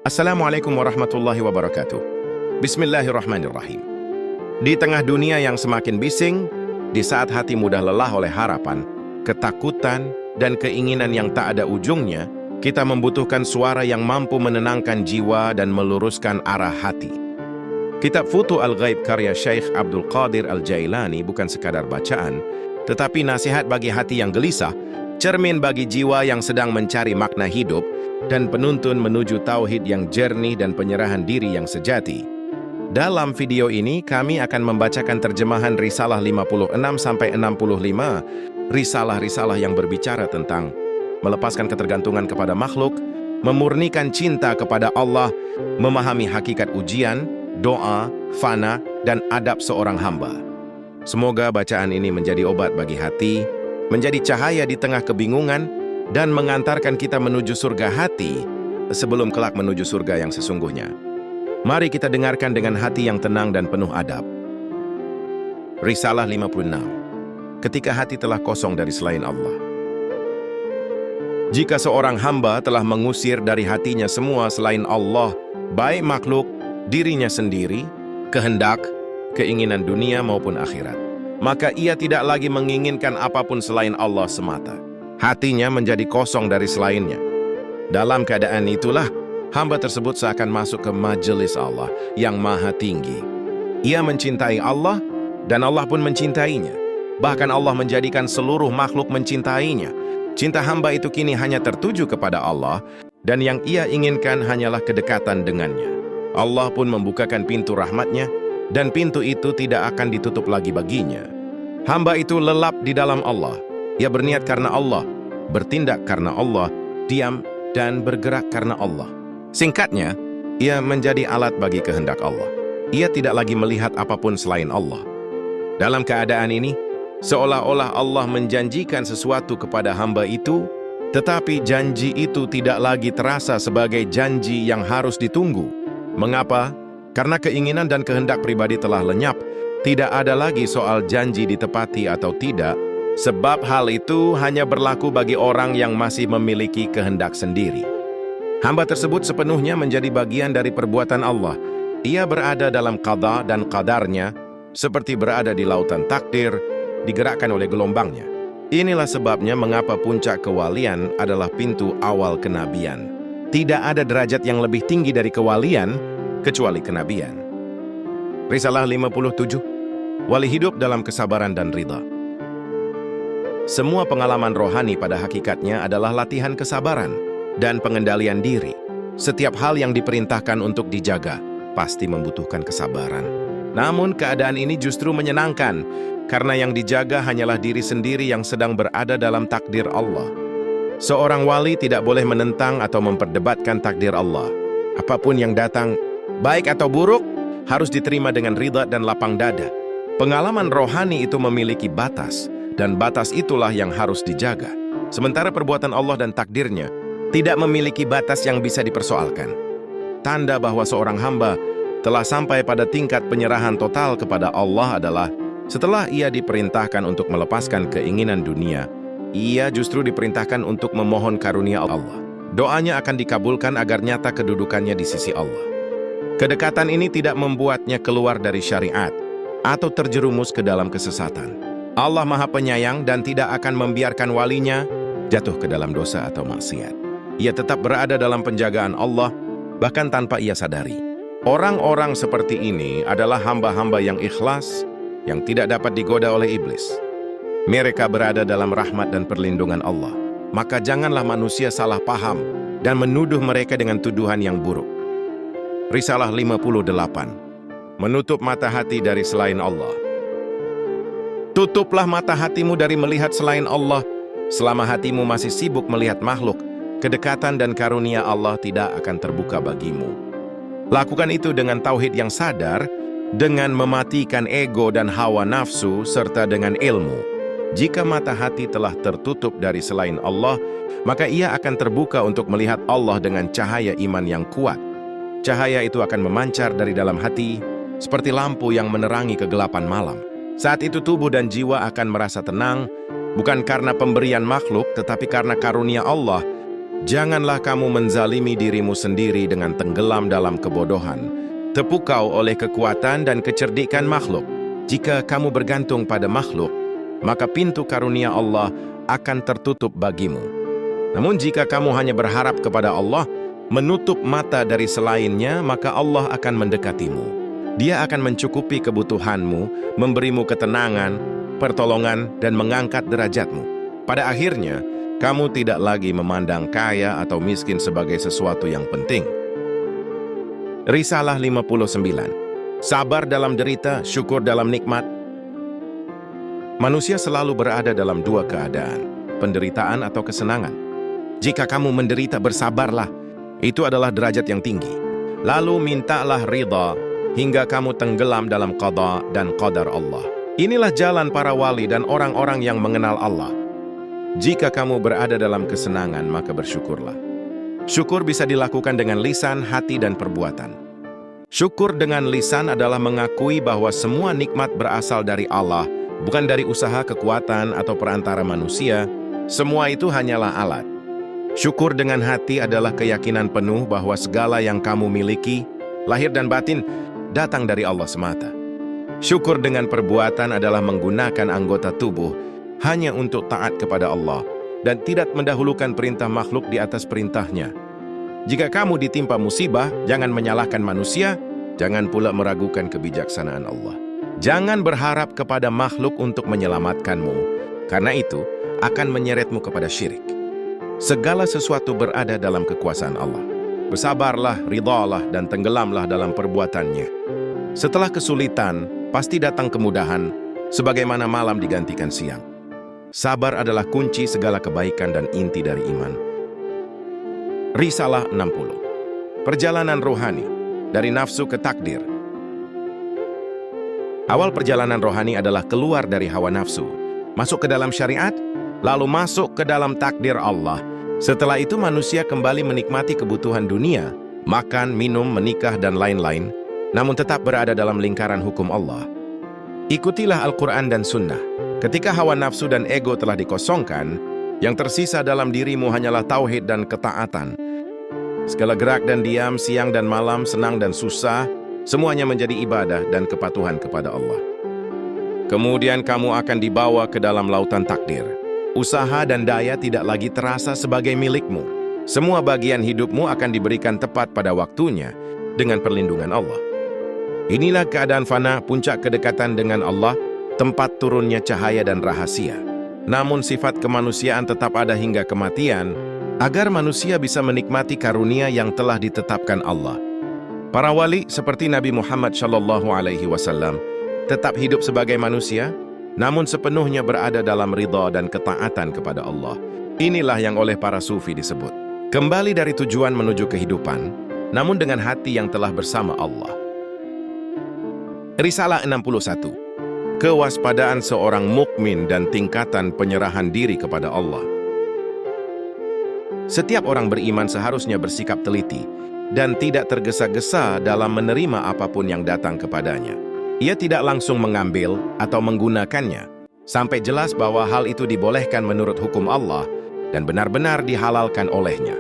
Assalamualaikum warahmatullahi wabarakatuh. Bismillahirrahmanirrahim. Di tengah dunia yang semakin bising, di saat hati mudah lelah oleh harapan, ketakutan, dan keinginan yang tak ada ujungnya, kita membutuhkan suara yang mampu menenangkan jiwa dan meluruskan arah hati. Kitab Futuh Al-Ghaib karya Syekh Abdul Qadir Al-Jailani bukan sekadar bacaan, tetapi nasihat bagi hati yang gelisah, cermin bagi jiwa yang sedang mencari makna hidup, dan penuntun menuju tauhid yang jernih dan penyerahan diri yang sejati. Dalam video ini, kami akan membacakan terjemahan Risalah 56-65, risalah-risalah yang berbicara tentang melepaskan ketergantungan kepada makhluk, memurnikan cinta kepada Allah, memahami hakikat ujian, doa, fana, dan adab seorang hamba. Semoga bacaan ini menjadi obat bagi hati, menjadi cahaya di tengah kebingungan, dan mengantarkan kita menuju surga hati sebelum kelak menuju surga yang sesungguhnya. Mari kita dengarkan dengan hati yang tenang dan penuh adab. Risalah 56. Ketika hati telah kosong dari selain Allah. Jika seorang hamba telah mengusir dari hatinya semua selain Allah, baik makhluk, dirinya sendiri, kehendak, keinginan dunia maupun akhirat, maka ia tidak lagi menginginkan apapun selain Allah semata. Hatinya menjadi kosong dari selainnya. Dalam keadaan itulah, hamba tersebut seakan masuk ke majelis Allah yang maha tinggi. Ia mencintai Allah, dan Allah pun mencintainya. Bahkan Allah menjadikan seluruh makhluk mencintainya. Cinta hamba itu kini hanya tertuju kepada Allah, dan yang ia inginkan hanyalah kedekatan dengannya. Allah pun membukakan pintu rahmatnya, dan pintu itu tidak akan ditutup lagi baginya. Hamba itu lelap di dalam Allah. Ia berniat karena Allah, bertindak karena Allah, diam dan bergerak karena Allah. Singkatnya, ia menjadi alat bagi kehendak Allah. Ia tidak lagi melihat apapun selain Allah. Dalam keadaan ini, seolah-olah Allah menjanjikan sesuatu kepada hamba itu, tetapi janji itu tidak lagi terasa sebagai janji yang harus ditunggu. Mengapa? Karena keinginan dan kehendak pribadi telah lenyap. Tidak ada lagi soal janji ditepati atau tidak, sebab hal itu hanya berlaku bagi orang yang masih memiliki kehendak sendiri. Hamba tersebut sepenuhnya menjadi bagian dari perbuatan Allah. Ia berada dalam qada dan qadarnya, seperti berada di lautan takdir, digerakkan oleh gelombangnya. Inilah sebabnya mengapa puncak kewalian adalah pintu awal kenabian. Tidak ada derajat yang lebih tinggi dari kewalian, kecuali kenabian. Risalah 57. Wali hidup dalam kesabaran dan ridha. Semua pengalaman rohani pada hakikatnya adalah latihan kesabaran dan pengendalian diri. Setiap hal yang diperintahkan untuk dijaga pasti membutuhkan kesabaran. Namun keadaan ini justru menyenangkan, karena yang dijaga hanyalah diri sendiri yang sedang berada dalam takdir Allah. Seorang wali tidak boleh menentang atau memperdebatkan takdir Allah. Apapun yang datang, baik atau buruk, harus diterima dengan ridha dan lapang dada. Pengalaman rohani itu memiliki batas, dan batas itulah yang harus dijaga. Sementara perbuatan Allah dan takdirnya tidak memiliki batas yang bisa dipersoalkan. Tanda bahwa seorang hamba telah sampai pada tingkat penyerahan total kepada Allah adalah setelah ia diperintahkan untuk melepaskan keinginan dunia, ia justru diperintahkan untuk memohon karunia Allah. Doanya akan dikabulkan agar nyata kedudukannya di sisi Allah. Kedekatan ini tidak membuatnya keluar dari syariat atau terjerumus ke dalam kesesatan. Allah Maha Penyayang dan tidak akan membiarkan walinya jatuh ke dalam dosa atau maksiat. Ia tetap berada dalam penjagaan Allah, bahkan tanpa ia sadari. Orang-orang seperti ini adalah hamba-hamba yang ikhlas, yang tidak dapat digoda oleh iblis. Mereka berada dalam rahmat dan perlindungan Allah. Maka janganlah manusia salah paham dan menuduh mereka dengan tuduhan yang buruk. Risalah 58. Menutup mata hati dari selain Allah. Tutuplah mata hatimu dari melihat selain Allah. Selama hatimu masih sibuk melihat makhluk, kedekatan dan karunia Allah tidak akan terbuka bagimu. Lakukan itu dengan tauhid yang sadar, dengan mematikan ego dan hawa nafsu, serta dengan ilmu. Jika mata hati telah tertutup dari selain Allah, maka ia akan terbuka untuk melihat Allah dengan cahaya iman yang kuat. Cahaya itu akan memancar dari dalam hati, seperti lampu yang menerangi kegelapan malam. Saat itu tubuh dan jiwa akan merasa tenang, bukan karena pemberian makhluk, tetapi karena karunia Allah Janganlah kamu menzalimi dirimu sendiri dengan tenggelam dalam kebodohan, terpukau oleh kekuatan dan kecerdikan makhluk. Jika kamu bergantung pada makhluk, maka pintu karunia Allah akan tertutup bagimu. Namun jika kamu hanya berharap kepada Allah, menutup mata dari selainnya, maka Allah akan mendekatimu. Dia akan mencukupi kebutuhanmu, memberimu ketenangan, pertolongan, dan mengangkat derajatmu. Pada akhirnya, kamu tidak lagi memandang kaya atau miskin sebagai sesuatu yang penting. Risalah 59. Sabar dalam derita, syukur dalam nikmat. Manusia selalu berada dalam dua keadaan, penderitaan atau kesenangan. Jika kamu menderita, bersabarlah. Itu adalah derajat yang tinggi. Lalu mintalah ridha hingga kamu tenggelam dalam qada dan qadar Allah. Inilah jalan para wali dan orang-orang yang mengenal Allah. Jika kamu berada dalam kesenangan, maka bersyukurlah. Syukur bisa dilakukan dengan lisan, hati, dan perbuatan. Syukur dengan lisan adalah mengakui bahwa semua nikmat berasal dari Allah, bukan dari usaha, kekuatan, atau perantara manusia. Semua itu hanyalah alat. Syukur dengan hati adalah keyakinan penuh bahwa segala yang kamu miliki, lahir dan batin, datang dari Allah semata. Syukur dengan perbuatan adalah menggunakan anggota tubuh hanya untuk taat kepada Allah dan tidak mendahulukan perintah makhluk di atas perintahnya. Jika kamu ditimpa musibah, jangan menyalahkan manusia, jangan pula meragukan kebijaksanaan Allah. Jangan berharap kepada makhluk untuk menyelamatkanmu, karena itu akan menyeretmu kepada syirik. Segala sesuatu berada dalam kekuasaan Allah. Bersabarlah, ridhalah, dan tenggelamlah dalam perbuatannya. Setelah kesulitan, pasti datang kemudahan, sebagaimana malam digantikan siang. Sabar adalah kunci segala kebaikan dan inti dari iman. Risalah 60. Perjalanan rohani, dari nafsu ke takdir. Awal perjalanan rohani adalah keluar dari hawa nafsu, masuk ke dalam syariat, lalu masuk ke dalam takdir Allah. Setelah itu manusia kembali menikmati kebutuhan dunia, makan, minum, menikah, dan lain-lain, namun tetap berada dalam lingkaran hukum Allah. Ikutilah Al-Quran dan Sunnah. Ketika hawa nafsu dan ego telah dikosongkan, yang tersisa dalam dirimu hanyalah tauhid dan ketaatan. Segala gerak dan diam, siang dan malam, senang dan susah, semuanya menjadi ibadah dan kepatuhan kepada Allah. Kemudian kamu akan dibawa ke dalam lautan takdir. Usaha dan daya tidak lagi terasa sebagai milikmu. Semua bagian hidupmu akan diberikan tepat pada waktunya dengan perlindungan Allah. Inilah keadaan fana, puncak kedekatan dengan Allah, tempat turunnya cahaya dan rahasia. Namun sifat kemanusiaan tetap ada hingga kematian, agar manusia bisa menikmati karunia yang telah ditetapkan Allah. Para wali seperti Nabi Muhammad SAW tetap hidup sebagai manusia, namun sepenuhnya berada dalam ridha dan ketaatan kepada Allah. Inilah yang oleh para sufi disebut kembali dari tujuan menuju kehidupan, namun dengan hati yang telah bersama Allah. Risalah 61. Kewaspadaan seorang mukmin dan tingkatan penyerahan diri kepada Allah. Setiap orang beriman seharusnya bersikap teliti dan tidak tergesa-gesa dalam menerima apapun yang datang kepadanya. Ia tidak langsung mengambil atau menggunakannya, sampai jelas bahwa hal itu dibolehkan menurut hukum Allah dan benar-benar dihalalkan olehnya.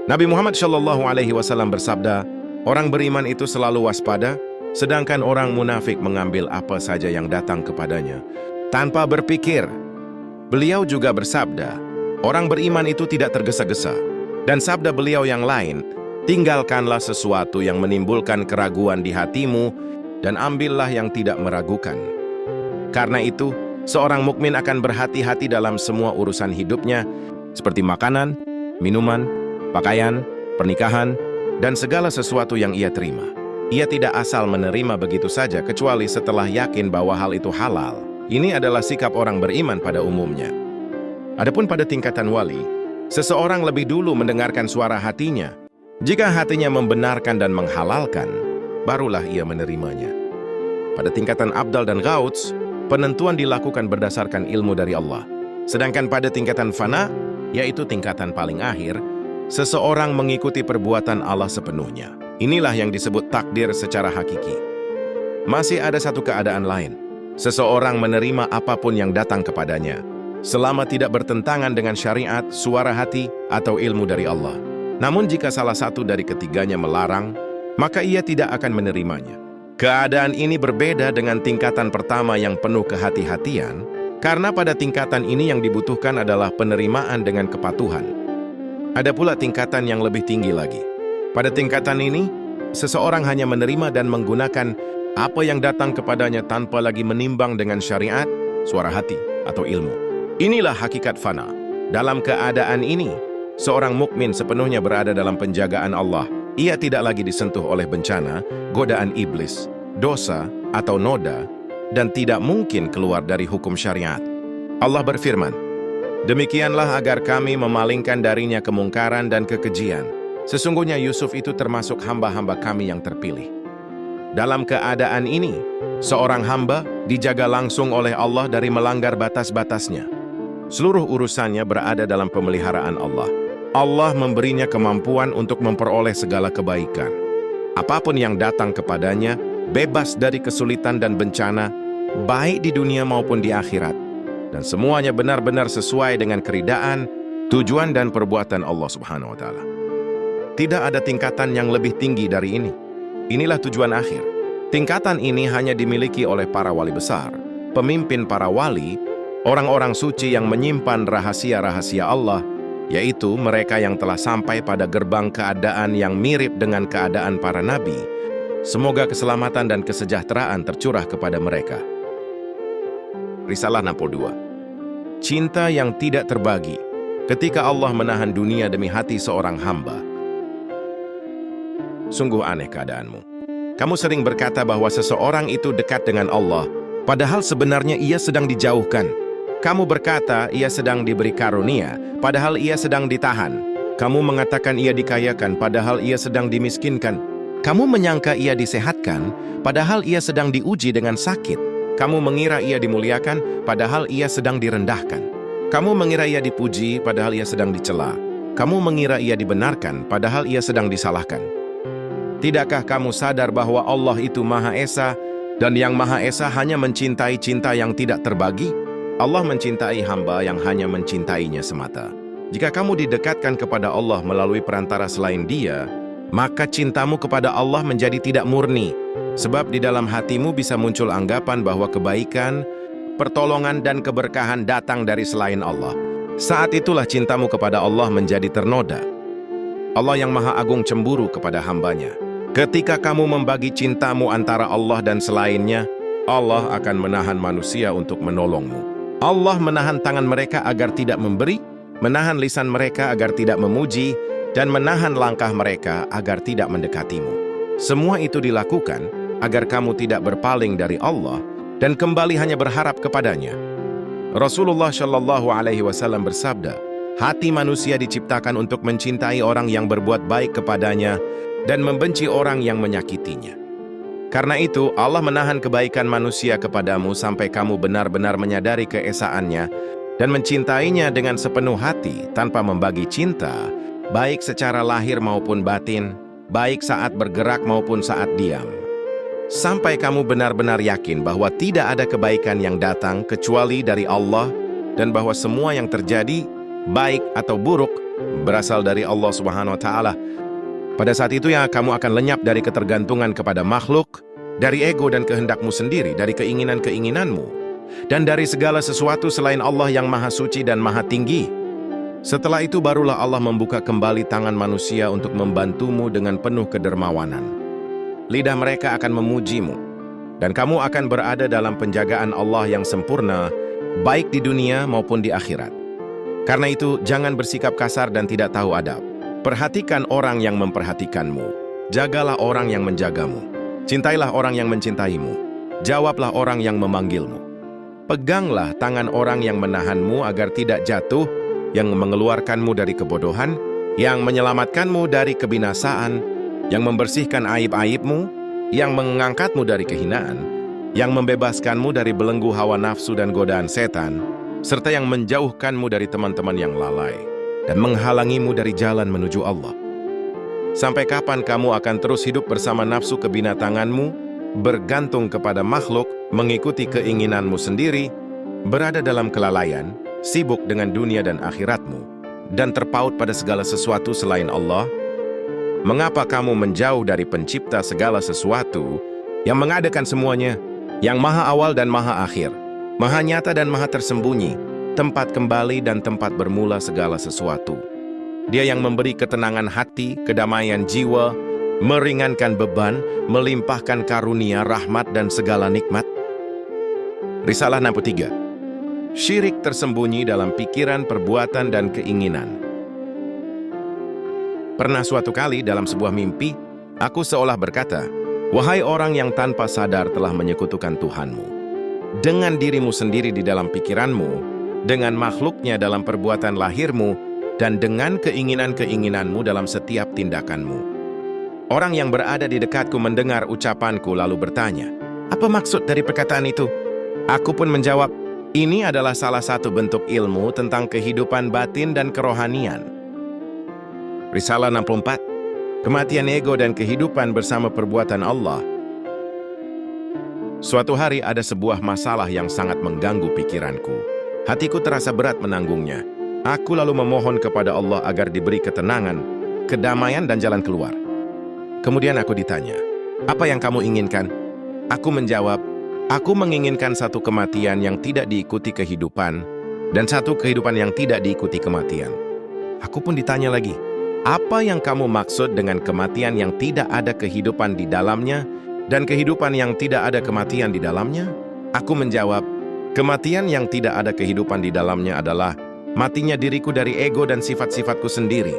Nabi Muhammad SAW bersabda, orang beriman itu selalu waspada, sedangkan orang munafik mengambil apa saja yang datang kepadanya tanpa berpikir. Beliau juga bersabda, orang beriman itu tidak tergesa-gesa. Dan sabda beliau yang lain, tinggalkanlah sesuatu yang menimbulkan keraguan di hatimu dan ambillah yang tidak meragukan. Karena itu, seorang mukmin akan berhati-hati dalam semua urusan hidupnya, seperti makanan, minuman, pakaian, pernikahan, dan segala sesuatu yang ia terima. Ia tidak asal menerima begitu saja kecuali setelah yakin bahwa hal itu halal. Ini adalah sikap orang beriman pada umumnya. Adapun pada tingkatan wali, seseorang lebih dulu mendengarkan suara hatinya. Jika hatinya membenarkan dan menghalalkan, barulah ia menerimanya. Pada tingkatan abdal dan gauts, penentuan dilakukan berdasarkan ilmu dari Allah. Sedangkan pada tingkatan fana, yaitu tingkatan paling akhir, seseorang mengikuti perbuatan Allah sepenuhnya. Inilah yang disebut takdir secara hakiki. Masih ada satu keadaan lain. Seseorang menerima apapun yang datang kepadanya, selama tidak bertentangan dengan syariat, suara hati, atau ilmu dari Allah. Namun jika salah satu dari ketiganya melarang, maka ia tidak akan menerimanya. Keadaan ini berbeda dengan tingkatan pertama yang penuh kehati-hatian, karena pada tingkatan ini yang dibutuhkan adalah penerimaan dengan kepatuhan. Ada pula tingkatan yang lebih tinggi lagi. Pada tingkatan ini, seseorang hanya menerima dan menggunakan apa yang datang kepadanya tanpa lagi menimbang dengan syariat, suara hati, atau ilmu. Inilah hakikat fana. Dalam keadaan ini, seorang mukmin sepenuhnya berada dalam penjagaan Allah. Ia tidak lagi disentuh oleh bencana, godaan iblis, dosa, atau noda, dan tidak mungkin keluar dari hukum syariat. Allah berfirman, "Demikianlah agar kami memalingkan darinya kemungkaran dan kekejian. Sesungguhnya Yusuf itu termasuk hamba-hamba kami yang terpilih." Dalam keadaan ini, seorang hamba dijaga langsung oleh Allah dari melanggar batas-batasnya. Seluruh urusannya berada dalam pemeliharaan Allah. Allah memberinya kemampuan untuk memperoleh segala kebaikan. Apapun yang datang kepadanya, bebas dari kesulitan dan bencana, baik di dunia maupun di akhirat. Dan semuanya benar-benar sesuai dengan keridaan, tujuan dan perbuatan Allah Subhanahu wa Ta'ala. Tidak ada tingkatan yang lebih tinggi dari ini. Inilah tujuan akhir. Tingkatan ini hanya dimiliki oleh para wali besar, pemimpin para wali, orang-orang suci yang menyimpan rahasia-rahasia Allah, yaitu mereka yang telah sampai pada gerbang keadaan yang mirip dengan keadaan para nabi. Semoga keselamatan dan kesejahteraan tercurah kepada mereka. Risalah 62. Cinta yang tidak terbagi. Ketika Allah menahan dunia demi hati seorang hamba. Sungguh aneh keadaanmu. Kamu sering berkata bahwa seseorang itu dekat dengan Allah, padahal sebenarnya ia sedang dijauhkan. Kamu berkata ia sedang diberi karunia, padahal ia sedang ditahan. Kamu mengatakan ia dikayakan, padahal ia sedang dimiskinkan. Kamu menyangka ia disehatkan, padahal ia sedang diuji dengan sakit. Kamu mengira ia dimuliakan, padahal ia sedang direndahkan. Kamu mengira ia dipuji, padahal ia sedang dicela. Kamu mengira ia dibenarkan, padahal ia sedang disalahkan. Tidakkah kamu sadar bahwa Allah itu Maha Esa, dan yang Maha Esa hanya mencintai cinta yang tidak terbagi? Allah mencintai hamba yang hanya mencintainya semata. Jika kamu didekatkan kepada Allah melalui perantara selain Dia, maka cintamu kepada Allah menjadi tidak murni. Sebab di dalam hatimu bisa muncul anggapan bahwa kebaikan, pertolongan dan keberkahan datang dari selain Allah. Saat itulah cintamu kepada Allah menjadi ternoda. Allah yang Maha Agung cemburu kepada hambanya. Ketika kamu membagi cintamu antara Allah dan selainnya, Allah akan menahan manusia untuk menolongmu. Allah menahan tangan mereka agar tidak memberi, menahan lisan mereka agar tidak memuji, dan menahan langkah mereka agar tidak mendekatimu. Semua itu dilakukan agar kamu tidak berpaling dari Allah dan kembali hanya berharap kepadanya. Rasulullah Shallallahu Alaihi Wasallam bersabda, hati manusia diciptakan untuk mencintai orang yang berbuat baik kepadanya dan membenci orang yang menyakitinya. Karena itu, Allah menahan kebaikan manusia kepadamu sampai kamu benar-benar menyadari keesaannya dan mencintainya dengan sepenuh hati tanpa membagi cinta, baik secara lahir maupun batin, baik saat bergerak maupun saat diam. Sampai kamu benar-benar yakin bahwa tidak ada kebaikan yang datang kecuali dari Allah dan bahwa semua yang terjadi, baik atau buruk, berasal dari Allah Subhanahu wa Ta'ala. Pada saat itu ya kamu akan lenyap dari ketergantungan kepada makhluk, dari ego dan kehendakmu sendiri, dari keinginan-keinginanmu, dan dari segala sesuatu selain Allah yang Maha Suci dan Maha Tinggi. Setelah itu barulah Allah membuka kembali tangan manusia untuk membantumu dengan penuh kedermawanan. Lidah mereka akan memujimu, dan kamu akan berada dalam penjagaan Allah yang sempurna, baik di dunia maupun di akhirat. Karena itu, jangan bersikap kasar dan tidak tahu adab. Perhatikan orang yang memperhatikanmu. Jagalah orang yang menjagamu. Cintailah orang yang mencintaimu. Jawablah orang yang memanggilmu. Peganglah tangan orang yang menahanmu agar tidak jatuh, yang mengeluarkanmu dari kebodohan, yang menyelamatkanmu dari kebinasaan, yang membersihkan aib-aibmu, yang mengangkatmu dari kehinaan, yang membebaskanmu dari belenggu hawa nafsu dan godaan setan, serta yang menjauhkanmu dari teman-teman yang lalai dan menghalangimu dari jalan menuju Allah. Sampai kapan kamu akan terus hidup bersama nafsu kebinatanganmu, bergantung kepada makhluk, mengikuti keinginanmu sendiri, berada dalam kelalaian, sibuk dengan dunia dan akhiratmu, dan terpaut pada segala sesuatu selain Allah? Mengapa kamu menjauh dari pencipta segala sesuatu yang mengadakan semuanya, yang maha awal dan maha akhir, maha nyata dan maha tersembunyi, tempat kembali dan tempat bermula segala sesuatu. Dia yang memberi ketenangan hati, kedamaian jiwa, meringankan beban, melimpahkan karunia, rahmat dan segala nikmat. Risalah 63. Syirik tersembunyi dalam pikiran, perbuatan, dan keinginan. Pernah suatu kali dalam sebuah mimpi, aku seolah berkata, "Wahai orang yang tanpa sadar telah menyekutukan Tuhanmu, dengan dirimu sendiri di dalam pikiranmu, dengan makhluknya dalam perbuatan lahirmu, dan dengan keinginan-keinginanmu dalam setiap tindakanmu." Orang yang berada di dekatku mendengar ucapanku lalu bertanya, "Apa maksud dari perkataan itu?" Aku pun menjawab, "Ini adalah salah satu bentuk ilmu tentang kehidupan batin dan kerohanian." Risalah 64. Kematian ego dan kehidupan bersama perbuatan Allah. Suatu hari ada sebuah masalah yang sangat mengganggu pikiranku. Hatiku terasa berat menanggungnya. Aku lalu memohon kepada Allah agar diberi ketenangan, kedamaian dan jalan keluar. Kemudian aku ditanya, "Apa yang kamu inginkan?" Aku menjawab, "Aku menginginkan satu kematian yang tidak diikuti kehidupan, dan satu kehidupan yang tidak diikuti kematian." Aku pun ditanya lagi, "Apa yang kamu maksud dengan kematian yang tidak ada kehidupan di dalamnya, dan kehidupan yang tidak ada kematian di dalamnya?" Aku menjawab, "Kematian yang tidak ada kehidupan di dalamnya adalah matinya diriku dari ego dan sifat-sifatku sendiri.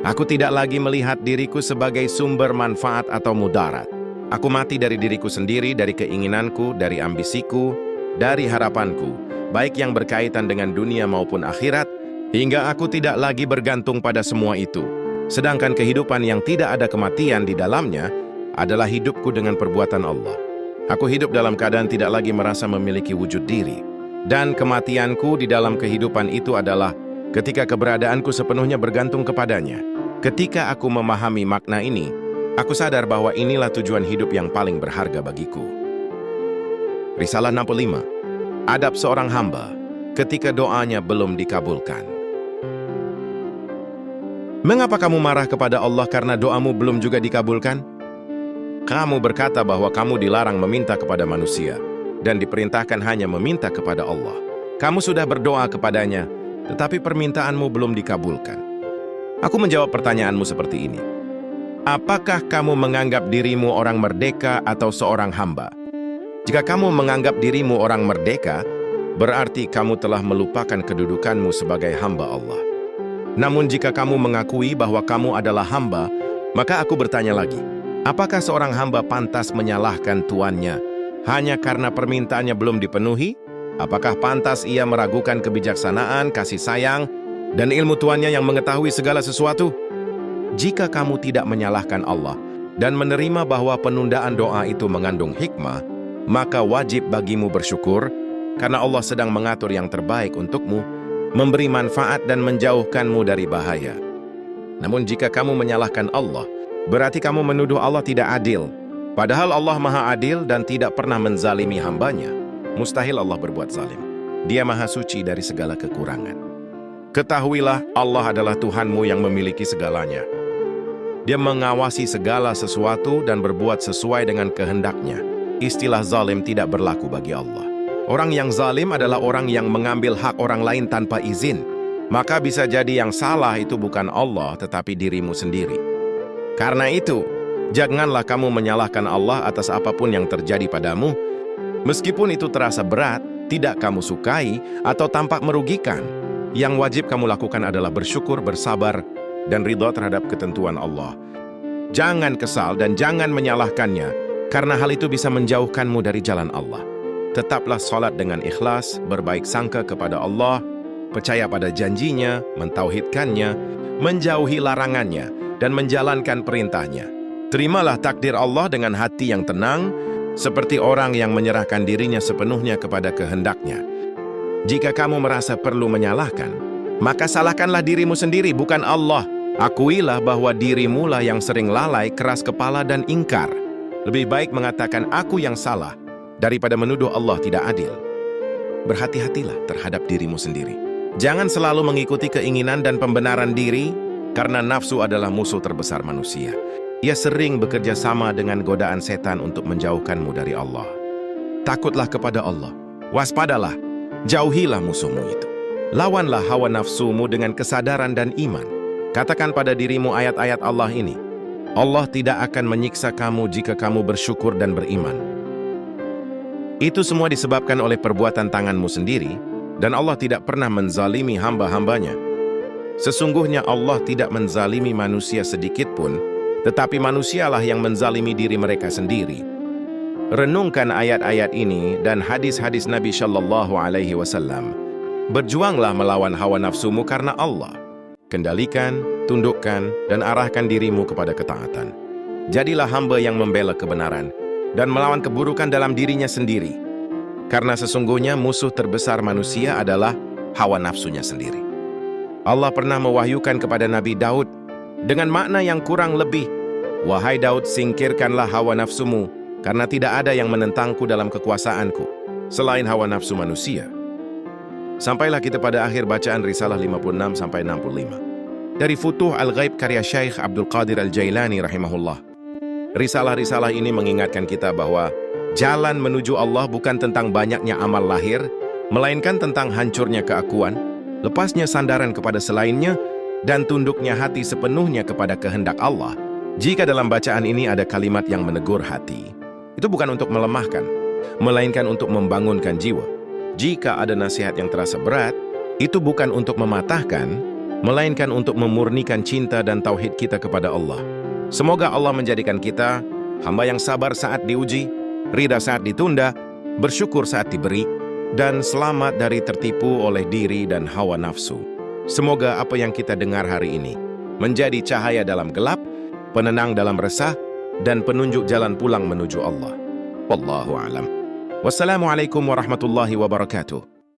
Aku tidak lagi melihat diriku sebagai sumber manfaat atau mudarat. Aku mati dari diriku sendiri, dari keinginanku, dari ambisiku, dari harapanku, baik yang berkaitan dengan dunia maupun akhirat, hingga aku tidak lagi bergantung pada semua itu. Sedangkan kehidupan yang tidak ada kematian di dalamnya adalah hidupku dengan perbuatan Allah. Aku hidup dalam keadaan tidak lagi merasa memiliki wujud diri. Dan kematianku di dalam kehidupan itu adalah ketika keberadaanku sepenuhnya bergantung kepadanya. Ketika aku memahami makna ini, aku sadar bahwa inilah tujuan hidup yang paling berharga bagiku." Risalah 65. Adab seorang hamba ketika doanya belum dikabulkan. Mengapa kamu marah kepada Allah karena doamu belum juga dikabulkan? Kamu berkata bahwa kamu dilarang meminta kepada manusia dan diperintahkan hanya meminta kepada Allah. Kamu sudah berdoa kepadanya, tetapi permintaanmu belum dikabulkan. Aku menjawab pertanyaanmu seperti ini. Apakah kamu menganggap dirimu orang merdeka atau seorang hamba? Jika kamu menganggap dirimu orang merdeka, berarti kamu telah melupakan kedudukanmu sebagai hamba Allah. Namun jika kamu mengakui bahwa kamu adalah hamba, maka aku bertanya lagi, apakah seorang hamba pantas menyalahkan tuannya hanya karena permintaannya belum dipenuhi? Apakah pantas ia meragukan kebijaksanaan, kasih sayang, dan ilmu tuannya yang mengetahui segala sesuatu? Jika kamu tidak menyalahkan Allah dan menerima bahwa penundaan doa itu mengandung hikmah, maka wajib bagimu bersyukur karena Allah sedang mengatur yang terbaik untukmu, memberi manfaat dan menjauhkanmu dari bahaya. Namun jika kamu menyalahkan Allah, berarti kamu menuduh Allah tidak adil. Padahal Allah maha adil dan tidak pernah menzalimi hambanya. Mustahil Allah berbuat zalim. Dia maha suci dari segala kekurangan. Ketahuilah Allah adalah Tuhanmu yang memiliki segalanya. Dia mengawasi segala sesuatu dan berbuat sesuai dengan kehendaknya. Istilah zalim tidak berlaku bagi Allah. Orang yang zalim adalah orang yang mengambil hak orang lain tanpa izin. Maka bisa jadi yang salah itu bukan Allah, tetapi dirimu sendiri. Karena itu, janganlah kamu menyalahkan Allah atas apapun yang terjadi padamu, meskipun itu terasa berat, tidak kamu sukai, atau tampak merugikan. Yang wajib kamu lakukan adalah bersyukur, bersabar, dan ridha terhadap ketentuan Allah. Jangan kesal dan jangan menyalahkannya, karena hal itu bisa menjauhkanmu dari jalan Allah. Tetaplah sholat dengan ikhlas, berbaik sangka kepada Allah, percaya pada janjinya, mentauhidkannya, menjauhi larangannya, dan menjalankan perintahnya. Terimalah takdir Allah dengan hati yang tenang, seperti orang yang menyerahkan dirinya sepenuhnya kepada kehendaknya. Jika kamu merasa perlu menyalahkan, maka salahkanlah dirimu sendiri, bukan Allah. Akuilah bahwa dirimu lah yang sering lalai, keras kepala, dan ingkar. Lebih baik mengatakan aku yang salah, daripada menuduh Allah tidak adil. Berhati-hatilah terhadap dirimu sendiri. Jangan selalu mengikuti keinginan dan pembenaran diri, karena nafsu adalah musuh terbesar manusia. Ia sering bekerja sama dengan godaan setan untuk menjauhkanmu dari Allah. Takutlah kepada Allah. Waspadalah. Jauhilah musuhmu itu. Lawanlah hawa nafsumu dengan kesadaran dan iman. Katakan pada dirimu ayat-ayat Allah ini. Allah tidak akan menyiksa kamu jika kamu bersyukur dan beriman. Itu semua disebabkan oleh perbuatan tanganmu sendiri, dan Allah tidak pernah menzalimi hamba-hambanya. Sesungguhnya Allah tidak menzalimi manusia sedikit pun, tetapi manusialah yang menzalimi diri mereka sendiri. Renungkan ayat-ayat ini dan hadis-hadis Nabi Shallallahu Alaihi Wasallam. Berjuanglah melawan hawa nafsumu karena Allah. Kendalikan, tundukkan, dan arahkan dirimu kepada ketaatan. Jadilah hamba yang membela kebenaran dan melawan keburukan dalam dirinya sendiri. Karena sesungguhnya musuh terbesar manusia adalah hawa nafsunya sendiri. Allah pernah mewahyukan kepada Nabi Daud dengan makna yang kurang lebih, "Wahai Daud, singkirkanlah hawa nafsumu, karena tidak ada yang menentangku dalam kekuasaanku, selain hawa nafsu manusia." Sampailah kita pada akhir bacaan Risalah 56-65. Dari Futuh Al-Ghaib karya Syekh Abdul Qadir Al-Jailani rahimahullah. Risalah-risalah ini mengingatkan kita bahwa jalan menuju Allah bukan tentang banyaknya amal lahir, melainkan tentang hancurnya keakuan, lepasnya sandaran kepada selainnya, dan tunduknya hati sepenuhnya kepada kehendak Allah. Jika dalam bacaan ini ada kalimat yang menegur hati, itu bukan untuk melemahkan, melainkan untuk membangunkan jiwa. Jika ada nasihat yang terasa berat, itu bukan untuk mematahkan, melainkan untuk memurnikan cinta dan tauhid kita kepada Allah. Semoga Allah menjadikan kita hamba yang sabar saat diuji, ridha saat ditunda, bersyukur saat diberi, dan selamat dari tertipu oleh diri dan hawa nafsu. Semoga apa yang kita dengar hari ini menjadi cahaya dalam gelap, penenang dalam resah, dan penunjuk jalan pulang menuju Allah. Wallahu a'lam. Wassalamualaikum warahmatullahi wabarakatuh.